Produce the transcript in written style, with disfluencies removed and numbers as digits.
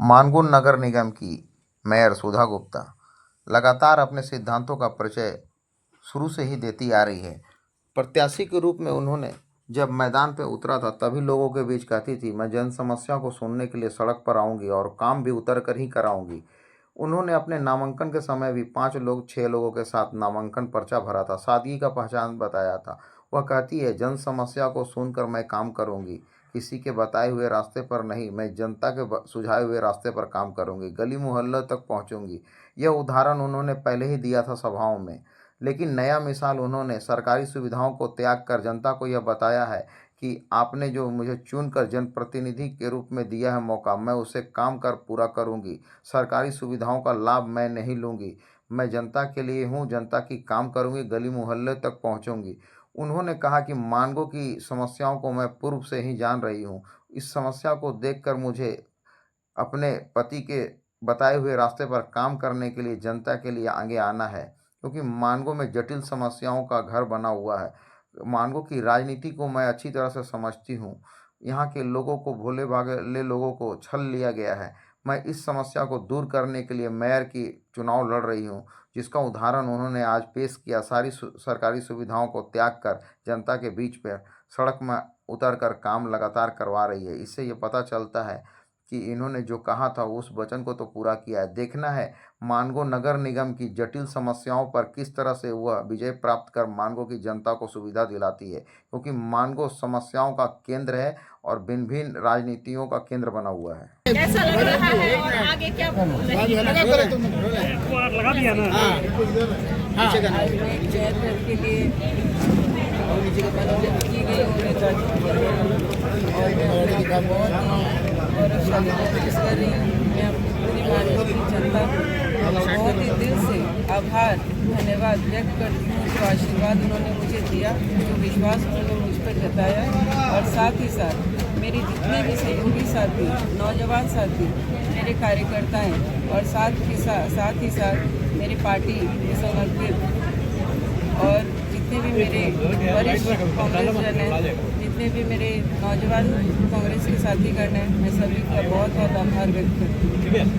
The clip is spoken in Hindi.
मानगुन नगर निगम की मेयर सुधा गुप्ता लगातार अपने सिद्धांतों का परिचय शुरू से ही देती आ रही है। प्रत्याशी के रूप में उन्होंने जब मैदान पे उतरा था तभी लोगों के बीच कहती थी, मैं जन समस्या को सुनने के लिए सड़क पर आऊंगी और काम भी उतर कर ही कराऊंगी। उन्होंने अपने नामांकन के समय भी 5 लोगों के साथ नामांकन पर्चा भरा था, सादगी का पहचान बताया था। वह कहती है, जन समस्या को सुनकर मैं काम करूंगी, किसी के बताए हुए रास्ते पर नहीं, मैं जनता के सुझाए हुए रास्ते पर काम करूंगी, गली मोहल्लों तक पहुंचूंगी। यह उदाहरण उन्होंने पहले ही दिया था सभाओं में, लेकिन नया मिसाल उन्होंने सरकारी सुविधाओं को त्याग कर जनता को यह बताया है कि आपने जो मुझे चुनकर जनप्रतिनिधि के रूप में दिया है मौका, मैं उसे काम कर पूरा करूंगी। सरकारी सुविधाओं का लाभ मैं नहीं लूंगी, मैं जनता के लिए हूं, जनता की काम करूंगी, गली मोहल्ले तक पहुंचूंगी। उन्होंने कहा कि मानगो की समस्याओं को मैं पूर्व से ही जान रही हूं। इस समस्या को देखकर मुझे अपने पति के बताए हुए रास्ते पर काम करने के लिए जनता के लिए आगे आना है, क्योंकि मानगो में जटिल समस्याओं का घर बना हुआ है। मानगो की राजनीति को मैं अच्छी तरह से समझती हूँ। यहाँ के लोगों को, भोले भाले लोगों को छल लिया गया है। मैं इस समस्या को दूर करने के लिए मेयर की चुनाव लड़ रही हूँ, जिसका उदाहरण उन्होंने आज पेश किया। सारी सरकारी सुविधाओं को त्याग कर जनता के बीच पर सड़क में उतर कर काम लगातार करवा रही है। इससे ये पता चलता है कि इन्होंने जो कहा था उस वचन को तो पूरा किया है। देखना है मानगो नगर निगम की जटिल समस्याओं पर किस तरह से वह विजय प्राप्त कर मानगो की जनता को सुविधा दिलाती है, क्योंकि मानगो समस्याओं का केंद्र है और भिन्न भिन्न राजनीतियों का केंद्र बना हुआ है। कैसा लग रहा है और आगे क्या लगा दिया ना। के लिए की गई और कोशिश कर रही हूँ। मैं अपनी पूरी भारत की जनता को बहुत ही दिल से आभार धन्यवाद व्यक्त करती हूँ, जो आशीर्वाद उन्होंने मुझे दिया, जो विश्वास उन्होंने मुझ पर जताया, और साथ ही साथ मेरे जितने भी सहयोगी साथी, नौजवान साथी, मेरे कार्यकर्ता हैं, और साथ ही साथ मेरी पार्टी के समर्पित और जितने भी मेरे वरिष्ठ कांग्रेस जन हैं, जितने भी मेरे नौजवान कांग्रेस के साथीगण हैं, मैं सभी का बहुत बहुत आभार व्यक्त करती हूँ।